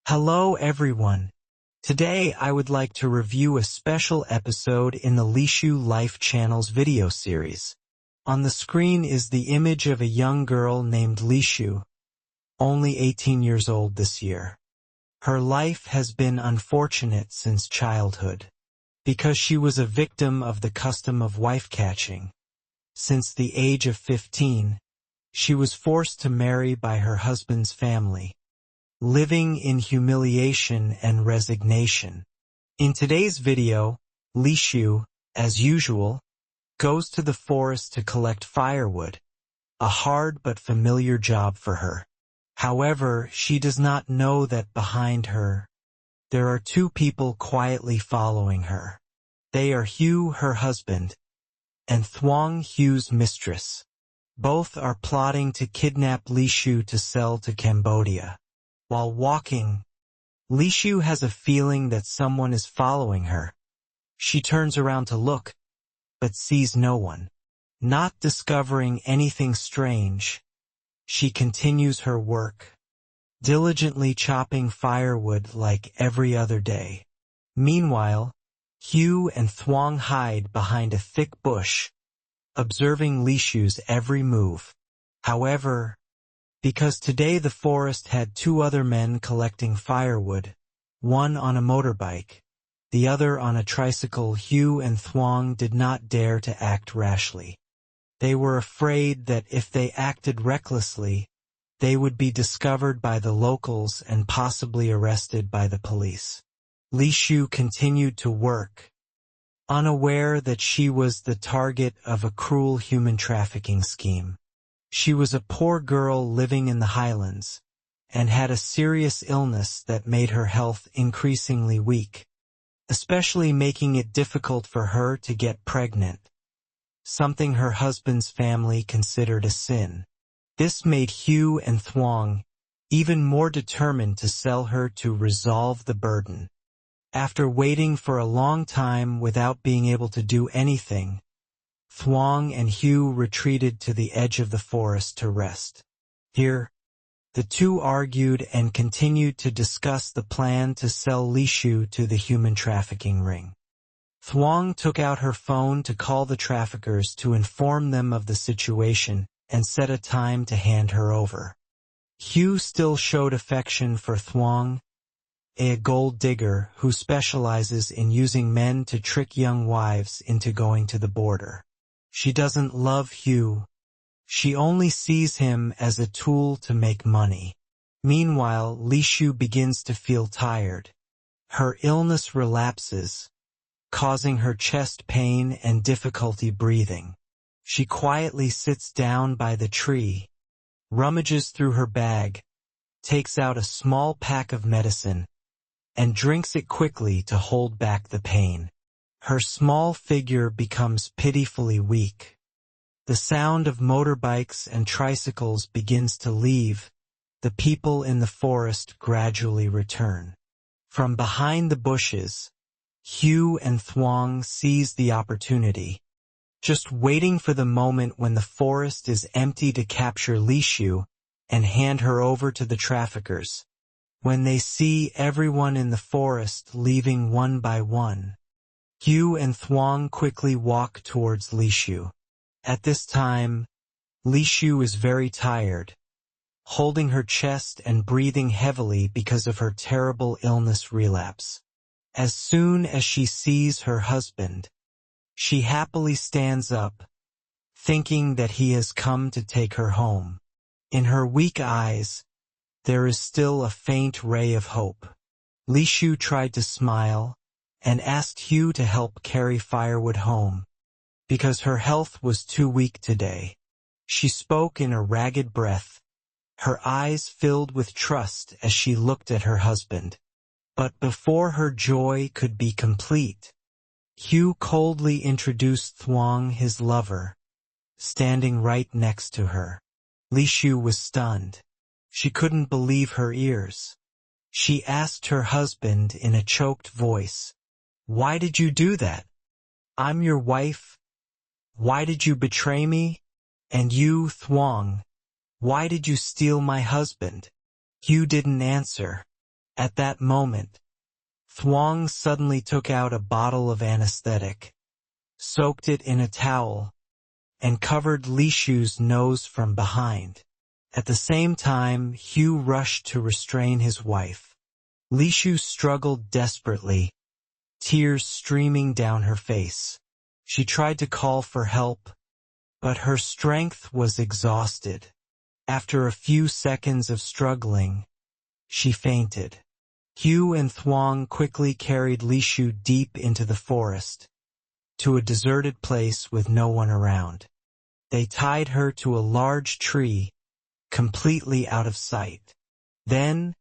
Hello everyone. Today I would like to review a special episode in the Lixu Life channel's video series. On the screen is the image of a young girl named Lixu, only 18 years old this year. Her life has been unfortunate since childhood, because she was a victim of the custom of wife-catching. Since the age of 15, she was forced to marry by her husband's family, living in humiliation and resignation. In today's video, Lixu, as usual, goes to the forest to collect firewood, a hard but familiar job for her. However, she does not know that behind her, there are two people quietly following her. They are Huyen, her husband, and Thuong, Huyen's mistress. Both are plotting to kidnap Lixu to sell to Cambodia. While walking, Lixu has a feeling that someone is following her. She turns around to look, but sees no one. Not discovering anything strange, she continues her work, diligently chopping firewood like every other day. Meanwhile, Huyen and Thuong hide behind a thick bush, observing Lixu's every move. However, because today the forest had two other men collecting firewood, one on a motorbike, the other on a tricycle, Huyen and Thuong did not dare to act rashly. They were afraid that if they acted recklessly, they would be discovered by the locals and possibly arrested by the police. Lixu continued to work, unaware that she was the target of a cruel human trafficking scheme. She was a poor girl living in the highlands, and had a serious illness that made her health increasingly weak, especially making it difficult for her to get pregnant, something her husband's family considered a sin. This made Huyen and Thuong even more determined to sell her to resolve the burden. After waiting for a long time without being able to do anything, Thuong and Huyen retreated to the edge of the forest to rest. Here, the two argued and continued to discuss the plan to sell Lixu to the human trafficking ring. Thuong took out her phone to call the traffickers to inform them of the situation and set a time to hand her over. Huyen still showed affection for Thuong, a gold digger who specializes in using men to trick young wives into going to the border. She doesn't love Huyen. She only sees him as a tool to make money. Meanwhile, Lixu begins to feel tired. Her illness relapses, causing her chest pain and difficulty breathing. She quietly sits down by the tree, rummages through her bag, takes out a small pack of medicine, and drinks it quickly to hold back the pain. Her small figure becomes pitifully weak. The sound of motorbikes and tricycles begins to leave. The people in the forest gradually return. From behind the bushes, Huyen and Thuong seize the opportunity, just waiting for the moment when the forest is empty to capture Lixu and hand her over to the traffickers. When they see everyone in the forest leaving one by one, Huyen and Thuong quickly walk towards Lixu. At this time, Lixu is very tired, holding her chest and breathing heavily because of her terrible illness relapse. As soon as she sees her husband, she happily stands up, thinking that he has come to take her home. In her weak eyes, there is still a faint ray of hope. Lixu tried to smile and asked Huyen to help carry firewood home, because her health was too weak today. She spoke in a ragged breath, her eyes filled with trust as she looked at her husband. But before her joy could be complete, Huyen coldly introduced Thuong, his lover, standing right next to her. Lixu was stunned. She couldn't believe her ears. She asked her husband in a choked voice, "Why did you do that? I'm your wife. Why did you betray me? And you, Thuong, why did you steal my husband?" Huyen didn't answer. At that moment, Thuong suddenly took out a bottle of anesthetic, soaked it in a towel, and covered Lixu's nose from behind. At the same time, Hugh rushed to restrain his wife. Lixu struggled desperately, tears streaming down her face. She tried to call for help, but her strength was exhausted. After a few seconds of struggling, she fainted. Hugh and Thuong quickly carried Lixu deep into the forest, to a deserted place with no one around. They tied her to a large tree, completely out of sight. Then,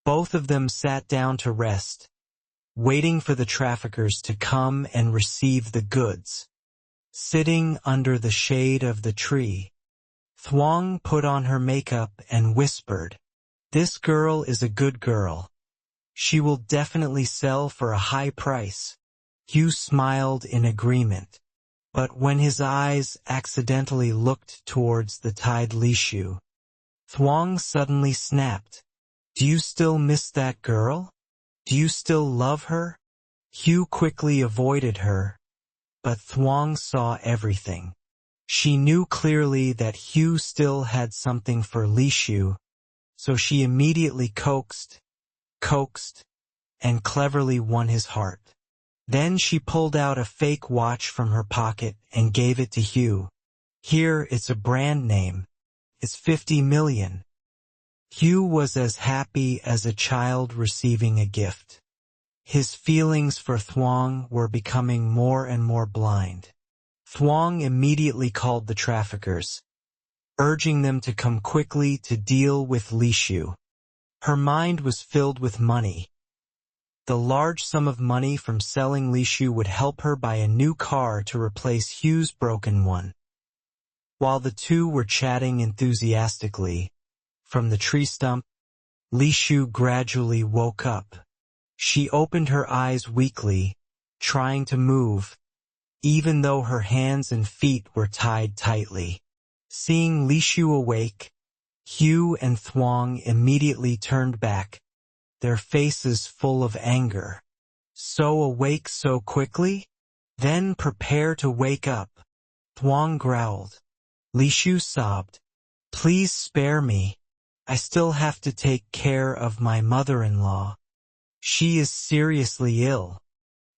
both of them sat down to rest, waiting for the traffickers to come and receive the goods. Sitting under the shade of the tree, Thuong put on her makeup and whispered, "This girl is a good girl. She will definitely sell for a high price." Hugh smiled in agreement, but when his eyes accidentally looked towards the tied Lixu, Thuong suddenly snapped. "Do you still miss that girl? Do you still love her?" Hugh quickly avoided her, but Thuong saw everything. She knew clearly that Hugh still had something for Lixu, so she immediately coaxed, and cleverly won his heart. Then she pulled out a fake watch from her pocket and gave it to Hugh. "Here, it's a brand name. It's 50 million. Hugh was as happy as a child receiving a gift. His feelings for Thuong were becoming more and more blind. Thuong immediately called the traffickers, urging them to come quickly to deal with Lixu. Her mind was filled with money. The large sum of money from selling Lixu would help her buy a new car to replace Hugh's broken one. While the two were chatting enthusiastically, from the tree stump, Lixu gradually woke up. She opened her eyes weakly, trying to move, even though her hands and feet were tied tightly. Seeing Lixu awake, Hugh and Thuong immediately turned back, their faces full of anger. "So awake so quickly? Then prepare to wake up," Thuong growled. Lixu sobbed, "Please spare me. I still have to take care of my mother-in-law. She is seriously ill."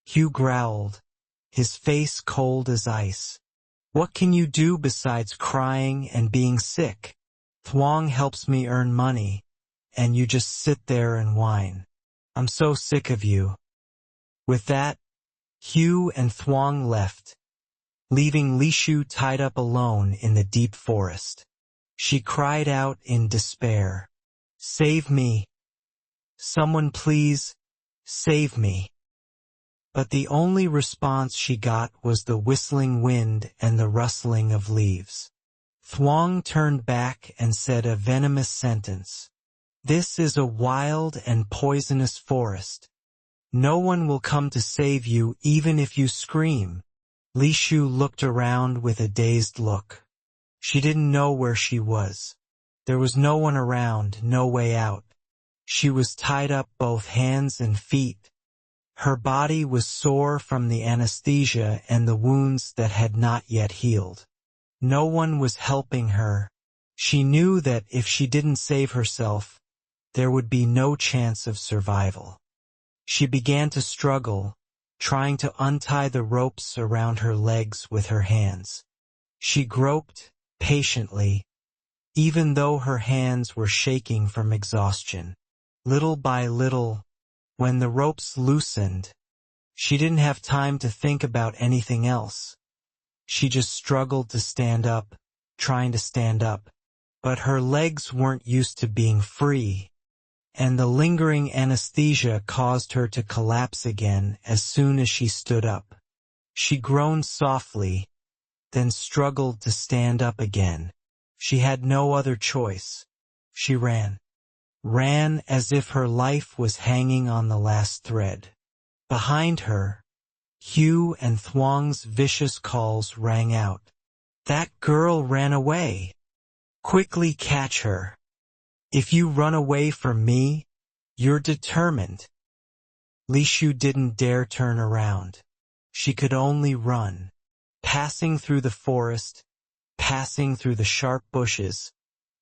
Hugh growled, his face cold as ice. "What can you do besides crying and being sick? Thuong helps me earn money, and you just sit there and whine. I'm so sick of you." With that, Hugh and Thuong left, leaving Lixu tied up alone in the deep forest. She cried out in despair, "Save me! Someone please, save me!" But the only response she got was the whistling wind and the rustling of leaves. Thuong turned back and said a venomous sentence. "This is a wild and poisonous forest. No one will come to save you even if you scream." Lixu looked around with a dazed look. She didn't know where she was. There was no one around, no way out. She was tied up both hands and feet. Her body was sore from the anesthesia and the wounds that had not yet healed. No one was helping her. She knew that if she didn't save herself, there would be no chance of survival. She began to struggle, trying to untie the ropes around her legs with her hands. She groped patiently, even though her hands were shaking from exhaustion. Little by little, when the ropes loosened, she didn't have time to think about anything else. She just struggled to stand up, trying to stand up. But her legs weren't used to being free, and the lingering anesthesia caused her to collapse again as soon as she stood up. She groaned softly, then struggled to stand up again. She had no other choice. She ran as if her life was hanging on the last thread. Behind her, Hugh and Thuong's vicious calls rang out. "That girl ran away. Quickly catch her. If you run away from me, You're determined. Lixu didn't dare turn around. She could only run, passing through the forest, passing through the sharp bushes.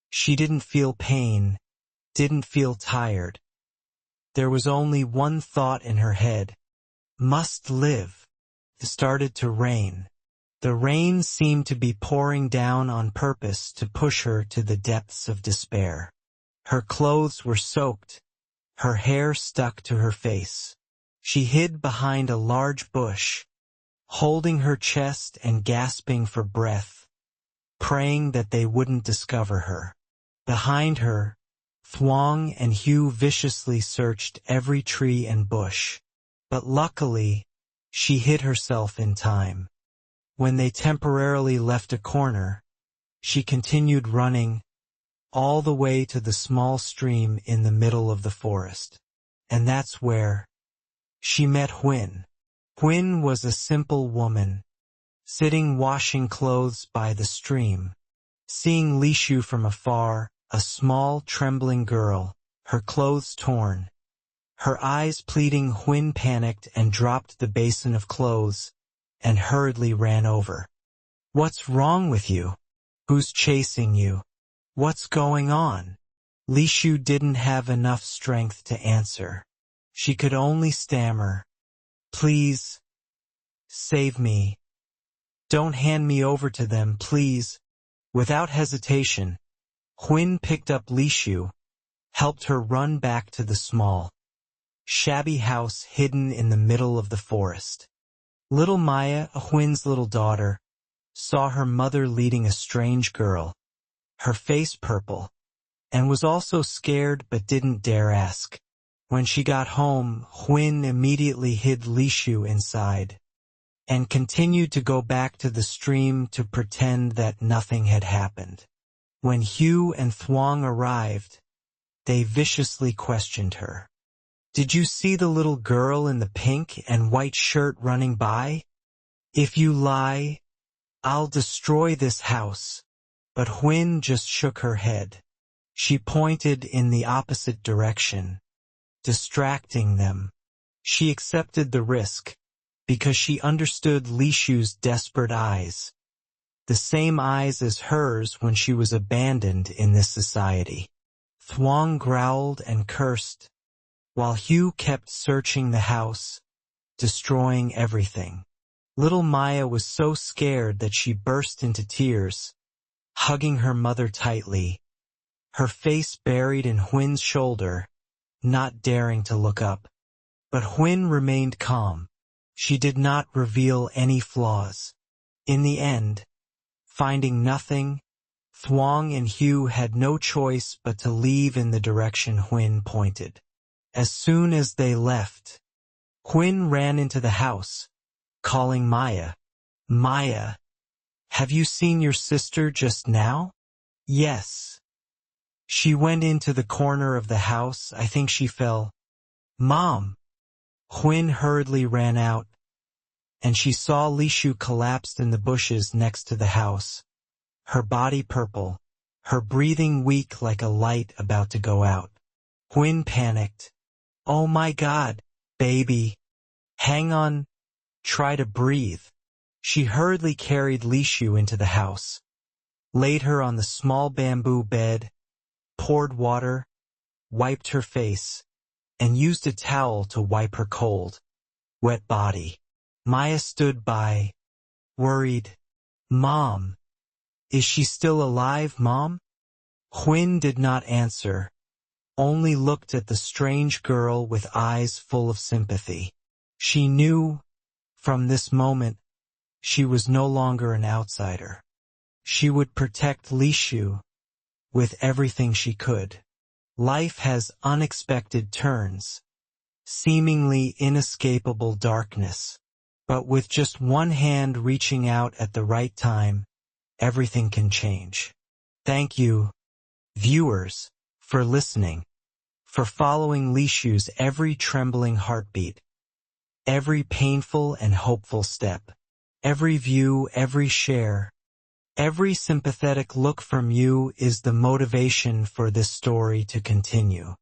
She didn't feel pain, didn't feel tired. There was only one thought in her head. Must live. It started to rain. The rain seemed to be pouring down on purpose to push her to the depths of despair. Her clothes were soaked. Her hair stuck to her face. She hid behind a large bush, holding her chest and gasping for breath, praying that they wouldn't discover her. Behind her, Thuong and Hugh viciously searched every tree and bush. But luckily, she hid herself in time. When they temporarily left a corner, she continued running all the way to the small stream in the middle of the forest. And that's where she met Huyen. Huyen was a simple woman, sitting washing clothes by the stream. Seeing Lixu from afar, a small, trembling girl, her clothes torn, her eyes pleading, Huyen panicked and dropped the basin of clothes and hurriedly ran over. What's wrong with you? Who's chasing you? What's going on? Lixu didn't have enough strength to answer. She could only stammer, please, save me. Don't hand me over to them, please. Without hesitation, Huyen picked up Lixu, helped her run back to the small, shabby house hidden in the middle of the forest. Little Maya, Huyen's little daughter, saw her mother leading a strange girl, her face purple, and was also scared but didn't dare ask. When she got home, Huyen immediately hid Lixu inside, and continued to go back to the stream to pretend that nothing had happened. When Hugh and Thuong arrived, they viciously questioned her. Did you see the little girl in the pink and white shirt running by? If you lie, I'll destroy this house. But Huyen just shook her head. She pointed in the opposite direction, distracting them. She accepted the risk, because she understood Lixu's desperate eyes. The same eyes as hers when she was abandoned in this society. Thuong growled and cursed, while Hugh kept searching the house, destroying everything. Little Maya was so scared that she burst into tears, hugging her mother tightly, her face buried in Huyen's shoulder, not daring to look up. But Huyen remained calm. She did not reveal any flaws. In the end, finding nothing, Thuong and Hugh had no choice but to leave in the direction Huyen pointed. As soon as they left, Huyen ran into the house, calling Maya. Maya, have you seen your sister just now? Yes. She went into the corner of the house. I think she fell. Mom. Huyen hurriedly ran out, and she saw Lixu collapsed in the bushes next to the house, her body purple, her breathing weak like a light about to go out. Huyen panicked. Oh my God, baby. Hang on. Try to breathe. She hurriedly carried Lixu into the house, laid her on the small bamboo bed, poured water, wiped her face, and used a towel to wipe her cold, wet body. Maya stood by, worried. Mom. Is she still alive, Mom? Huyen did not answer, only looked at the strange girl with eyes full of sympathy. She knew, from this moment, she was no longer an outsider. She would protect Lixu with everything she could. Life has unexpected turns, seemingly inescapable darkness. But with just one hand reaching out at the right time, everything can change. Thank you, viewers, for listening, for following Lixu's every trembling heartbeat, every painful and hopeful step, every view, every share, every sympathetic look from you is the motivation for this story to continue.